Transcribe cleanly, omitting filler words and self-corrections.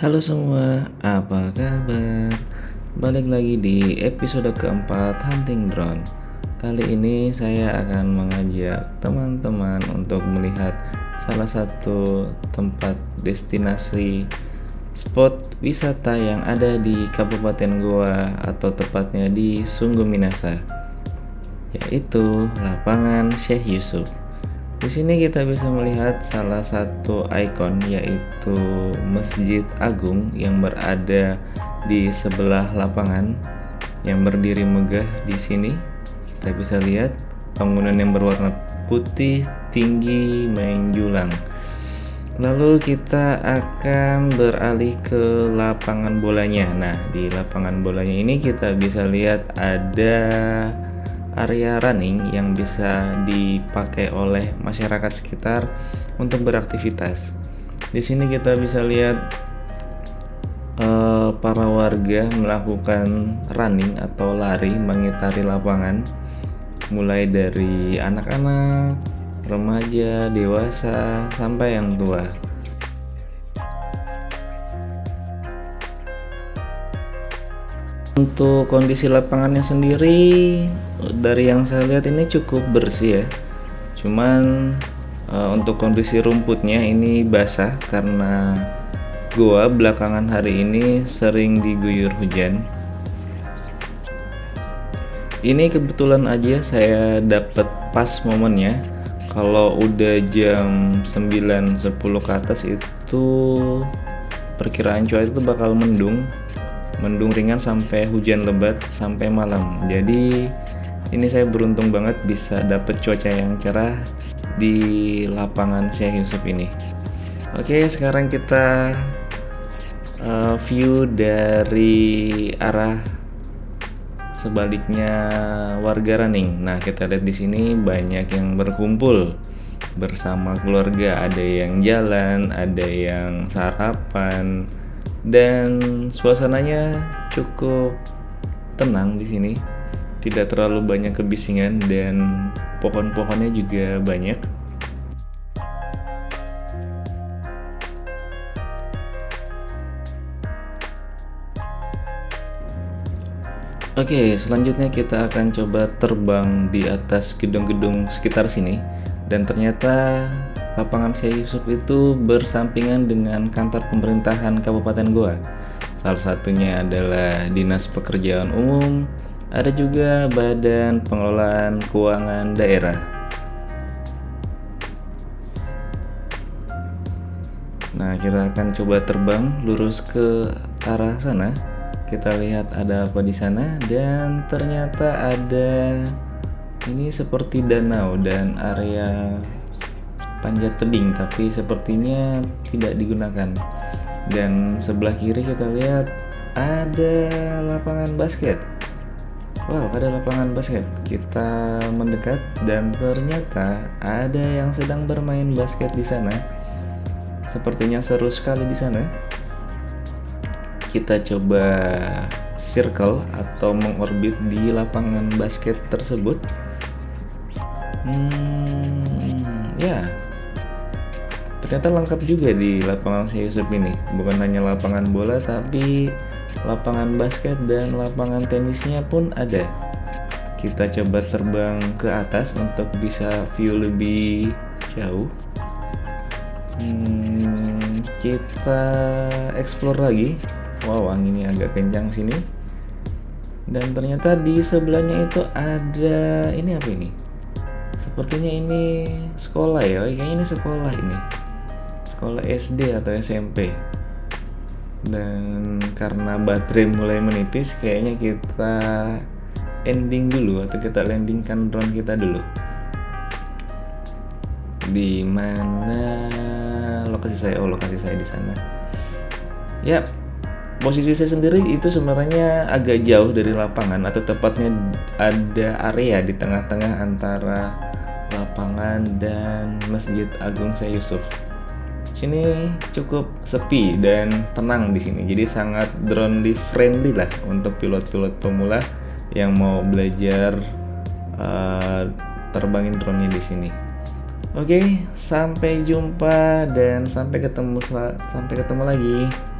Halo semua, apa kabar? Balik lagi di episode keempat Hunting Drone. Kali ini saya akan mengajak teman-teman untuk melihat salah satu tempat destinasi spot wisata yang ada di Kabupaten Goa atau tepatnya di Sungguh Minasa, yaitu lapangan Syekh Yusuf. Di sini kita bisa melihat salah satu ikon, yaitu Masjid Agung yang berada di sebelah lapangan yang berdiri megah. Di sini kita bisa lihat bangunan yang berwarna putih tinggi menjulang. Lalu kita akan beralih ke lapangan bolanya. Nah, di lapangan bolanya ini kita bisa lihat ada area running yang bisa dipakai oleh masyarakat sekitar untuk beraktivitas. Di sini kita bisa lihat para warga melakukan running atau lari mengitari lapangan, mulai dari anak-anak, remaja, dewasa, sampai yang tua. Untuk kondisi lapangannya sendiri, dari yang saya lihat ini cukup bersih ya. Cuman untuk kondisi rumputnya ini basah karena goa belakangan hari ini sering diguyur hujan. Ini kebetulan aja saya dapat pas momennya. Kalau udah jam 9.10 ke atas itu perkiraan cuaca itu bakal mendung ringan sampai hujan lebat sampai malam. Jadi ini saya beruntung banget bisa dapet cuaca yang cerah di lapangan Syekh Yusuf ini. Oke, sekarang kita view dari arah sebaliknya warga running. Nah, kita lihat di sini banyak yang berkumpul bersama keluarga, ada yang jalan, ada yang sarapan, dan suasananya cukup tenang di sini. Tidak terlalu banyak kebisingan dan pohon-pohonnya juga banyak. Oke, selanjutnya kita akan coba terbang di atas gedung-gedung sekitar sini. Dan ternyata lapangan Syekh Yusuf itu bersampingan dengan kantor pemerintahan Kabupaten Goa. Salah satunya adalah Dinas Pekerjaan Umum, ada juga Badan Pengelolaan Keuangan Daerah. Nah, kita akan coba terbang lurus ke arah sana. Kita lihat ada apa di sana, dan ternyata ada ini seperti danau dan area panjat tebing, tapi sepertinya tidak digunakan. Dan sebelah kiri kita lihat ada lapangan basket. Wow, ada lapangan basket. Kita mendekat dan ternyata ada yang sedang bermain basket di sana. Sepertinya seru sekali di sana. Kita coba circle atau mengorbit di lapangan basket tersebut. Ya, ternyata lengkap juga di lapangan Syekh Yusuf ini. Bukan hanya lapangan bola, tapi lapangan basket dan lapangan tenisnya pun ada. Kita coba terbang ke atas untuk bisa view lebih jauh. Kita explore lagi. Wow, anginnya agak kencang sini. Dan ternyata di sebelahnya itu ada ini apa ini? Sepertinya ini sekolah ya. Kayaknya ini sekolah ini. Sekolah SD atau SMP. Dan karena baterai mulai menipis, kayaknya kita ending dulu atau kita landingkan drone kita dulu. Di mana lokasi saya? Oh, lokasi saya di sana. Yap. Posisi saya sendiri itu sebenarnya agak jauh dari lapangan, atau tepatnya ada area di tengah-tengah antara lapangan dan Masjid Agung Syekh Yusuf. Sini cukup sepi dan tenang di sini. Jadi sangat drone friendly lah untuk pilot-pilot pemula yang mau belajar terbangin drone-nya di sini. Oke, sampai jumpa dan sampai ketemu lagi.